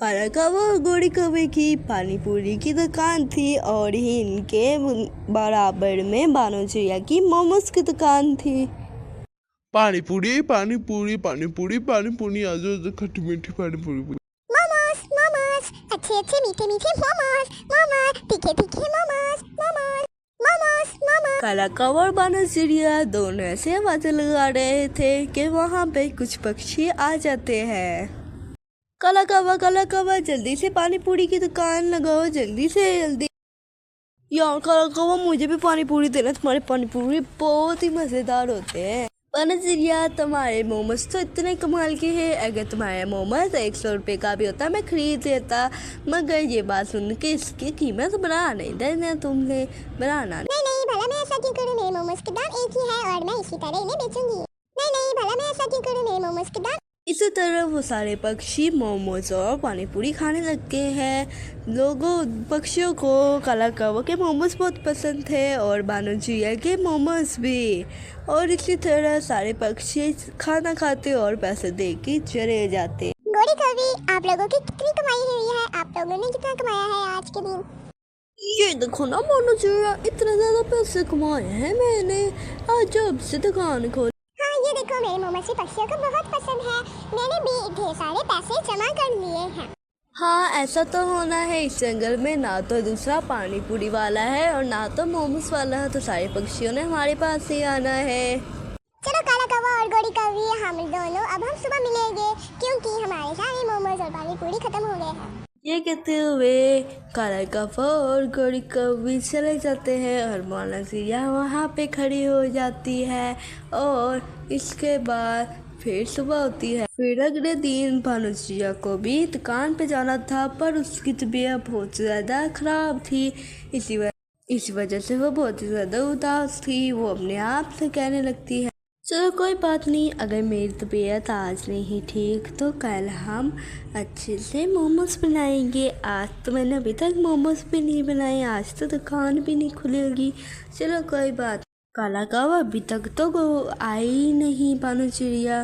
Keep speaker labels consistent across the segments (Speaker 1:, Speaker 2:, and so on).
Speaker 1: काला कौवा और गोरी कौवे की पानी पूरी की दुकान थी और ही इनके बराबर में बानो चिड़िया की मोमोज की दुकान थी।
Speaker 2: पानी पूरी पानी पूरी पानी पूरी पानी पूरी आज खट्टी मीठी पानी पूरी।
Speaker 3: मोमोज मोमोज अच्छे अच्छे मीठे मीठे मोमोज मोमोज तीखे तीखे मोमोज मोमोज मोमोज मोमोज।
Speaker 1: काला कौवा और बानो चिड़िया दोनों ऐसे आवाजें लगा रहे थे कि वहाँ पे कुछ पक्षी आ जाते हैं। काला कौवा जल्दी से पानी पूरी की दुकान लगाओ, जल्दी से जल्दी। यार काला कौवा मुझे भी पानी पूरी देना, तुम्हारे पानी पूरी बहुत ही मजेदार होते हैं। बानो चिड़िया तुम्हारे मोमोज तो इतने कमाल के हैं, अगर तुम्हारे मोमोज 100 रुपये का भी होता मैं खरीद लेता, मगर ये बात सुन के इसकी कीमत बढ़ा नहीं देना तुमने, बढ़ाना
Speaker 3: नहीं भला मैं ऐसा क्यों करूँ, मेरे मोमोज के दाम एक ही है और मैं इसी तरह इन्हें बेचूंगी। नहीं भला मैं ऐसा क्यों करूँ, मेरे मोमोज के दाम।
Speaker 1: इसी तरह वो सारे पक्षी मोमोज और पानी पूरी खाने लगते हैं। लोगों पक्षियों को काला कौवा के मोमोज बहुत पसंद थे और बानो चिड़िया के मोमोज भी, और इसी तरह सारे पक्षी खाना खाते और पैसे दे के चले जाते।
Speaker 3: गोरी कौवी, आप लोगों की कितनी कमाई हुई है, आप लोगों ने कितना कमाया है आज के दिन।
Speaker 1: ये देखो ना बानो चिड़िया, इतने ज्यादा पैसे कमाए हैं मैंने आज जब से दुकान खोली।
Speaker 3: ये देखो मेरे मोमोज भी पक्षियों को बहुत पसंद है, मैंने भी ढेर सारे पैसे जमा कर लिए हैं।
Speaker 1: हाँ ऐसा तो होना है, इस जंगल में ना तो दूसरा पानी पूरी वाला है और ना तो मोमोज वाला है, तो सारे पक्षियों ने हमारे पास ही आना है।
Speaker 3: चलो काला कौवा और गोरी कौवी, हम दोनों अब हम सुबह मिलेंगे क्योंकि हमारे सारे मोमोज और पानी पूरी खत्म हो गए हैं।
Speaker 1: ये कहते हुए काला कौवा और गोरी कौवी चले जाते हैं और बानो चिड़िया वहाँ पे खड़ी हो जाती है और इसके बाद फिर सुबह होती है। फिर अगले दिन बानो चिड़िया को भी दुकान पे जाना था, पर उसकी तबीयत बहुत ज़्यादा खराब थी, इसी वजह से वो बहुत ही ज़्यादा उदास थी। वो अपने आप से कहने लगती है, चलो कोई बात नहीं, अगर मेरी तबीयत आज नहीं ठीक तो कल हम अच्छे से मोमोज बनाएंगे। आज तो मैंने अभी तक मोमोज भी नहीं बनाए, आज तो दुकान भी नहीं खुलेगी, चलो कोई बात। काला कौवा अभी तक तो आई नहीं बानो चिड़िया।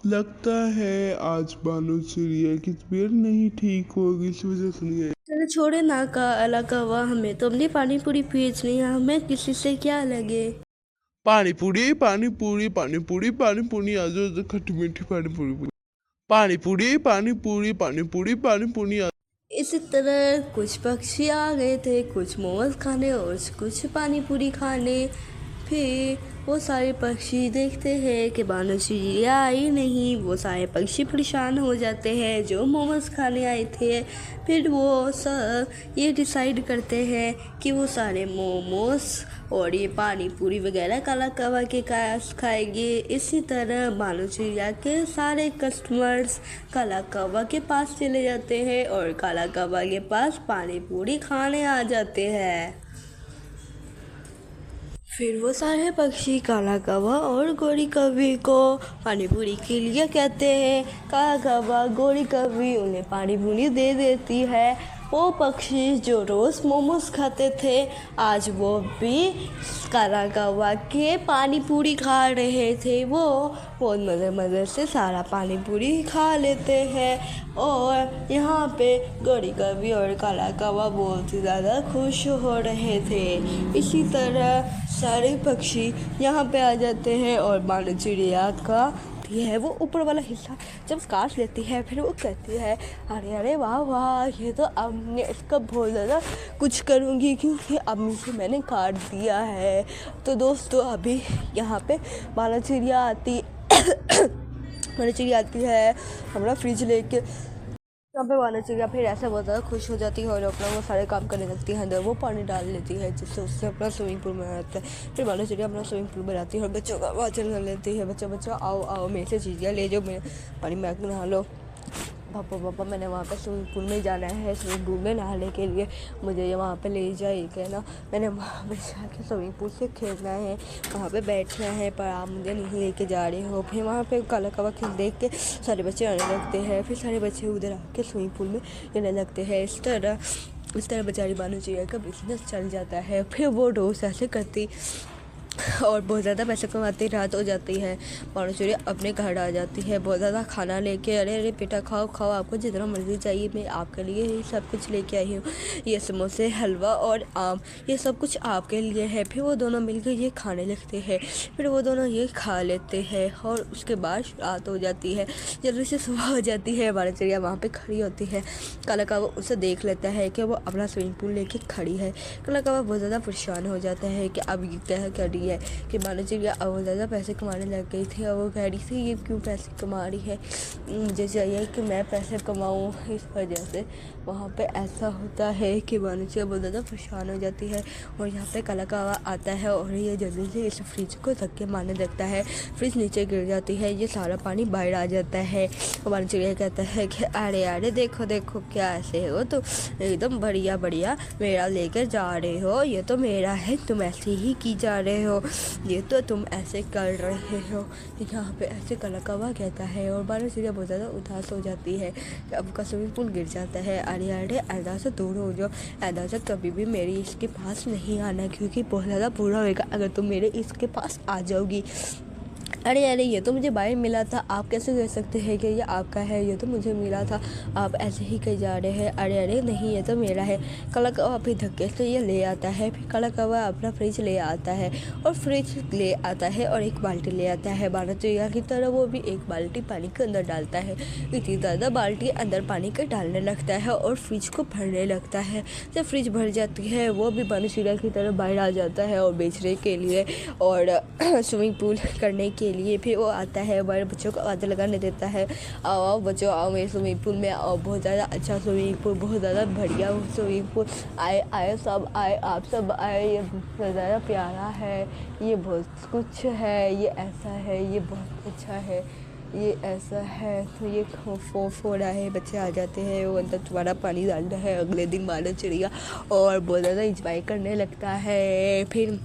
Speaker 2: लगता है आज बानो चिड़िया की तबीयत नहीं ठीक होगी, इस वजह से नहीं आई।
Speaker 1: चलो छोड़े ना काला कौवा, हमें तो अपनी पानी पूरी भेजनी है, हमें किसी से क्या लगे।
Speaker 2: पानी पूरी पानी पूरी पानी पूरी पानी पूरी आज खट्टी मीठी पानी पूरी। पानी पूरी पानी पूरी पानी पूरी पानी पूरी।
Speaker 1: इसी तरह कुछ पक्षी आ गए थे, कुछ मोमोज खाने और कुछ पानी पूरी खाने। फिर वो सारे पक्षी देखते हैं कि बानो चिड़िया आई नहीं, वो सारे पक्षी परेशान हो जाते हैं जो मोमोज खाने आए थे। फिर वो सब ये डिसाइड करते हैं कि वो सारे मोमोज और ये पानी पूरी वगैरह काला कौवा के खाएंगे। इसी तरह बानो चिड़िया के सारे कस्टमर्स काला कौवा के पास चले जाते हैं और काला कौवा के पास पानी पूरी खाने आ जाते हैं। फिर वो सारे पक्षी काला कौवा और गोरी कौवी को पानी पूरी के लिए कहते हैं। काला कौवा गोरी कौवी उन्हें पानी पूरी दे देती है। वो पक्षी जो रोज़ मोमोज खाते थे, आज वो भी काला कौवा के पानी पूरी खा रहे थे। वो बहुत मज़े से सारा पानी पूरी खा लेते हैं और यहाँ पे गोरी कौवी और काला कौवा बहुत ही ज़्यादा खुश हो रहे थे। इसी तरह सारे पक्षी यहाँ पे आ जाते हैं और बानो चिड़िया का ये है वो ऊपर वाला हिस्सा जब काट लेती है, फिर वो कहती है अरे वाह वाह, ये तो अब मैं इसका बहुत ज़्यादा कुछ करूँगी क्योंकि अब से मैंने काट दिया है। तो दोस्तों अभी यहाँ पे बानो चिड़िया आती है हमारा फ्रिज लेके। यहाँ पे बानो चिड़िया फिर ऐसा बहुत ज़्यादा खुश हो जाती है और अपना वो सारे काम करने लगती है, अंदर वो पानी डाल लेती है जिससे उससे अपना स्विमिंग पूल बनाता है। फिर बानो चिड़िया अपना स्विमिंग पूल बनाती है और बच्चों का वाचन कर लेती है, बच्चों आओ मेरे से चीज़ें ले जाओ, मैं पानी में आकर नहा लो। पापा मैंने वहाँ पे स्विमिंग पूल में जाना है, स्विमिंग पूल में नहाने के लिए मुझे वहाँ पे ले जाइए ना, मैंने वहाँ पे जाके स्विमिंग पूल से खेलना है, वहाँ पे बैठना है, पर आप मुझे नहीं लेके जा रहे हो। फिर वहाँ पे काला कौवा खेल देख के सारे बच्चे आने लगते हैं, फिर सारे बच्चे उधर आके स्विमिंग पूल में जाने लगते हैं। इस तरह बेचारी बानो चिड़िया का बिजनेस चल जाता है। फिर वो रोज़ ऐसे करती और बहुत ज़्यादा पैसे कमाती रात हो जाती है। बानुचिड़िया अपने घर आ जाती है बहुत ज़्यादा खाना लेके। अरे अरे बेटा खाओ खाओ, आपको जितना मर्ज़ी चाहिए, मैं आपके लिए ही सब कुछ लेके आई हूँ। ये समोसे, हलवा और आम, ये सब कुछ आपके लिए है। फिर वो दोनों मिलकर ये खाने लगते हैं। फिर वो दोनों ये खा लेते हैं और उसके बाद रात हो जाती है। जल्दी से सुबह हो जाती है। बानुचिड़िया वहाँ पर खड़ी होती है। काला कौवा उसे देख लेता है कि वो अपना स्विमिंग पूल लेके खड़ी है। काला कौवा बहुत ज़्यादा परेशान हो जाता है कि अब ये क्या कर रही है कि बानुचिड़िया अब वो ज़्यादा पैसे कमाने लग गई थी। और वो कह रही थी ये क्यों पैसे कमा रही है, मुझे चाहिए कि मैं पैसे कमाऊँ। इस वजह से वहाँ पे ऐसा होता है कि बानुचिड़िया बहुत ज़्यादा परेशान हो जाती है। और यहाँ पे काला कौवा आता है और ये जल्दी से इस फ्रिज को धक्के मारने लगता है। फ्रिज नीचे गिर जाती है, ये सारा पानी बाहर आ जाता है। और बानुचिड़िया कहता है कि अरे अरे देखो देखो क्या ऐसे हो तो एकदम बढ़िया बढ़िया मेरा लेकर जा रहे हो, ये तो मेरा है, तुम ऐसे ही की जा रहे हो, ये तो तुम ऐसे कर रहे हो। यहाँ पे ऐसे काला कौवा कहता है। और बानुचिड़िया बहुत ज़्यादा उदास हो जाती है कि अब का स्विमिंग पूल गिर जाता है। अरे अरे ऐदा से दूर हो जाओ, ऐदा से कभी भी मेरी इसके पास नहीं आना, क्योंकि बहुत ज़्यादा बुरा होगा अगर तुम मेरे इसके पास आ जाओगी। अरे अरे ये तो मुझे बाहर मिला था, आप कैसे कह सकते हैं कि ये आपका है, ये तो मुझे मिला था, आप ऐसे ही कह जा रहे हैं। अरे अरे नहीं ये तो मेरा है। काला कौवा फिर धक्के से ये ले आता है। फिर काला कौवा अपना फ्रिज ले आता है और फ्रिज ले आता है और एक बाल्टी ले आता है। बानुचिड़िया की तरह वो भी एक बाल्टी पानी के अंदर डालता है। इतनी ज़्यादा बाल्टी अंदर पानी के डालने लगता है और फ्रिज को भरने लगता है। जब फ्रिज भर जाती है वो भी बानुचिड़िया की तरह बाहर आ जाता है और बेचने के लिए और स्विमिंग पूल करने के लिए। फिर वो आता है, बड़े बच्चों को आवाज़ लगाने देता है, आओ आओ बच्चों आओ मेरे स्विमिंग पूल में आओ, बहुत ज़्यादा अच्छा स्विमिंग पूल, बहुत ज़्यादा बढ़िया स्विमिंग पूल, आए आए सब आए, आप सब आए, ये बहुत ज़्यादा प्यारा है, ये बहुत कुछ है, ये ऐसा है, ये बहुत अच्छा है, ये ऐसा है। तो ये फो रहा है, बच्चे आ जाते हैं, वो अंदर दोबारा पानी डालता है। अगले दिन बानुचिड़िया और बहुत ज़्यादा इंजॉय करने लगता है। फिर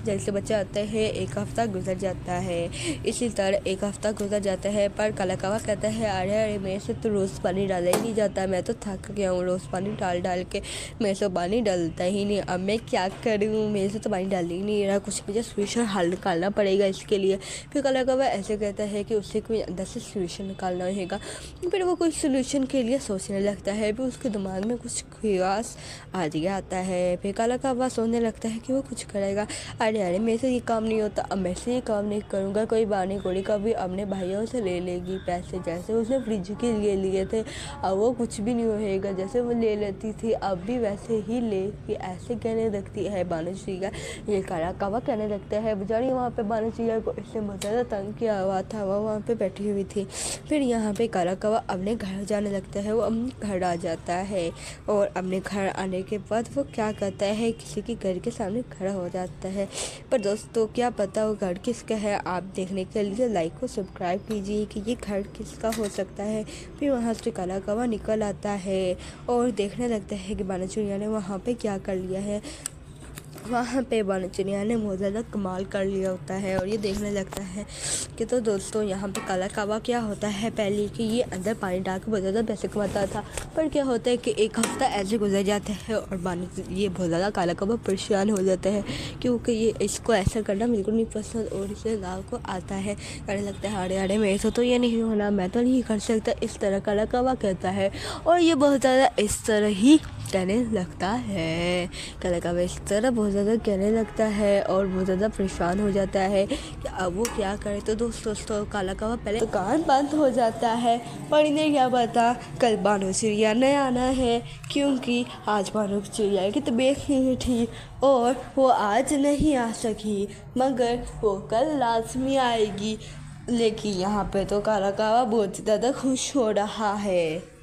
Speaker 1: जैसे बच्चे आते हैं एक हफ़्ता गुजर जाता है। इसी तरह एक हफ़्ता गुजर जाता है। पर काला कौवा कहता है अरे अरे मेरे से तो रोज़ पानी डाला ही नहीं जाता, मैं तो थक गया हूँ रोज़ पानी डाल डाल के, मेरे से पानी डालता ही नहीं, अब मैं क्या करूँ, मेरे से तो पानी डाल ही नहीं रहा, कुछ मुझे सोल्यूशन हल निकालना पड़ेगा इसके लिए। फिर काला कौवा ऐसे कहता है कि उससे कोई अंदर से सोल्यूशन निकालना होगा। फिर वो कोई सोल्यूशन के लिए सोचने लगता है। फिर उसके दिमाग में कुछ ख्यास आइडिया आता है। फिर काला कौवा सोचने लगता है कि वो कुछ करेगा। अरे मेरे से ये काम नहीं होता, अब मैं से ये काम नहीं करूँगा। कोई बानी कोड़ी कभी अपने भाइयों से ले लेगी पैसे, जैसे उसने फ्रिज के लिए लिए थे, अब वो कुछ भी नहीं होएगा, जैसे वो ले लेती थी अब भी वैसे ही ले, ये ऐसे कहने लगती है बानुचिड़िया। ये काला कौवा कहने लगता है बेचारी वहाँ पे बानुचिड़िया को इससे बहुत ज़्यादा तंग किया हुआ था, वो वहाँ पे बैठी हुई थी। फिर यहाँ पे काला कौवा अपने घर जाने लगता है, वो अपने घर आ जाता है और अपने घर आने के बाद वो क्या करता है, किसी के घर के सामने खड़ा हो जाता है। पर दोस्तों क्या पता वो घर किसका है, आप देखने के लिए लाइक को सब्सक्राइब कीजिए कि ये घर किसका हो सकता है। फिर वहाँ से काला कौवा निकल आता है और देखने लगता है कि बानुचिड़िया ने वहाँ पे क्या कर लिया है। वहाँ पे बानुचिड़िया ने बहुत ज़्यादा कमाल कर लिया होता है और ये देखने लगता है कि तो दोस्तों यहाँ पे काला कौवा क्या होता है पहले कि ये अंदर पानी डाल के बहुत ज़्यादा पैसे कमाता था। पर क्या होता है कि एक हफ़्ता ऐसे गुजर जाता है और ये बहुत ज़्यादा काला कौवा परेशान हो जाता है, क्योंकि ये इसको ऐसा करना बिल्कुल नहीं पसंद और इसे गाँव को आता है, कहने लगता है अरे अरे मेरे से तो ये नहीं होना, मैं तो नहीं कर सकता, इस तरह काला कौवा कहता है। और ये बहुत ज़्यादा इस तरह ही कहने लगता है। काला कौवा इस तरह बहुत ज़्यादा कहने लगता है और बहुत ज़्यादा परेशान हो जाता है कि अब वो क्या करे। तो दोस्तों काला कौवा पहले दुकान बंद हो जाता है, पर इन्हें क्या पता कल बानुचिड़िया ने आना है, क्योंकि आज बानुचिड़िया की तबीयत नहीं थी और वो आज नहीं आ सकी, मगर वो कल लाजमी आएगी। लेकिन यहाँ पे तो काला कौवा बहुत ज़्यादा खुश हो रहा है।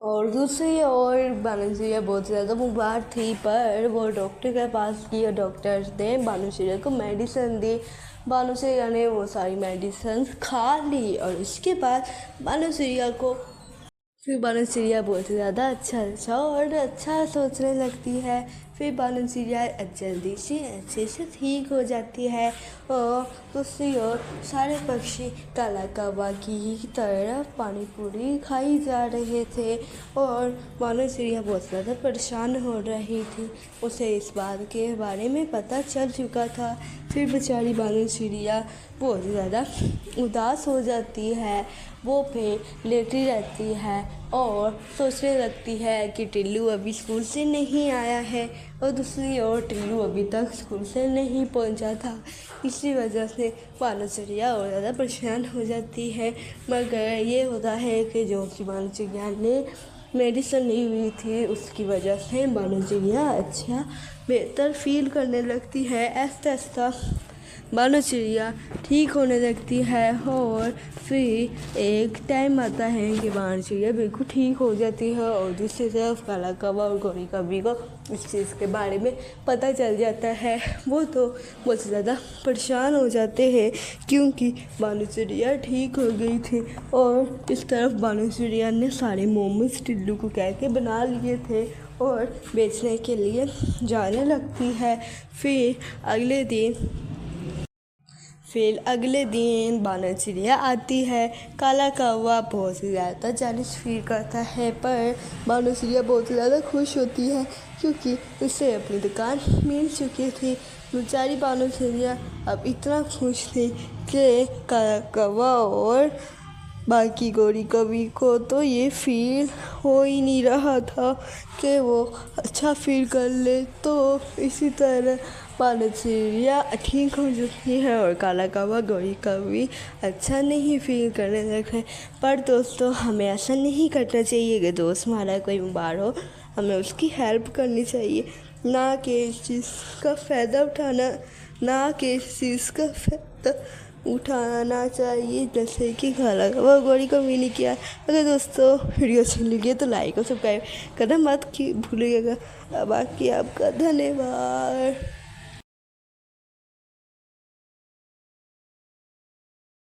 Speaker 1: और दूसरी ओर बानुचिड़िया बहुत ज़्यादा बीमार थी, पर वो डॉक्टर के पास गई और डॉक्टर ने बानुचिड़िया को मेडिसिन दी। बानुचिड़िया ने वो सारी मेडिसिन खा ली और उसके बाद बानुचिड़िया बहुत ज़्यादा अच्छा और अच्छा सोचने लगती है। फिर बानर चिड़िया जल्दी से अच्छे से ठीक हो जाती है। और दूसरी ओर सारे पक्षी काला कौवा की तरह पानी पूरी खाई जा रहे थे और बानर चिड़िया बहुत ज़्यादा परेशान हो रही थी। उसे इस बात के बारे में पता चल चुका था। फिर बेचारी बानर चिड़िया बहुत ज़्यादा उदास हो जाती है। वो फिर लेटी रहती है और सोचने लगती है कि टिल्लू अभी स्कूल से नहीं आया है और दूसरी ओर टिल्लू अभी तक स्कूल से नहीं पहुंचा था। इसी वजह से बानर चिड़िया और ज़्यादा परेशान हो जाती है। मगर ये होता है कि जो कि बानर चिड़िया ने मेडिसिन ली हुई थी उसकी वजह से बानर चिड़िया अच्छा बेहतर फील करने लगती है। ऐसा ऐसा बानर चिड़िया ठीक होने लगती है और फिर एक टाइम आता है कि बानर चिड़िया बिल्कुल ठीक हो जाती है और दूसरी तरफ काला कौवा और गौरी कौवी को इस चीज़ के बारे में पता चल जाता है। वो तो बहुत ज़्यादा परेशान हो जाते हैं क्योंकि बानर चिड़िया ठीक हो गई थी और इस तरफ बानर चिड़िया ने सारे मोमोज टिल्लू को कह के बना लिए थे और बेचने के लिए जाने लगती है। फिर अगले दिन बानर चिड़िया आती है। काला कौवा बहुत ज़्यादा जेलस फील करता है पर बानर चिड़िया बहुत ज़्यादा खुश होती है क्योंकि उसे अपनी दुकान मिल चुकी थी। बेचारी बानर चिड़िया अब इतना खुश थी कि काला कौवा और बाकी गौरी कौवी को तो ये फील हो ही नहीं रहा था कि वो अच्छा फील कर ले। तो इसी तरह बानर चिड़िया ठीक हो जाती है और काला कौवा गौरी कौवी अच्छा नहीं फील करने लगे। पर दोस्तों हमें ऐसा नहीं करना चाहिए कि दोस्त हमारा कोई बीमार हो हमें उसकी हेल्प करनी चाहिए, ना कि इस चीज़ का फ़ायदा उठाना चाहिए जैसे कि काला कौवा गौरी कौवी ने किया। अगर दोस्तों वीडियो अच्छी लगी तो लाइक और सब्सक्राइब करना मत भूलिएगा। बाकी आपका धन्यवाद।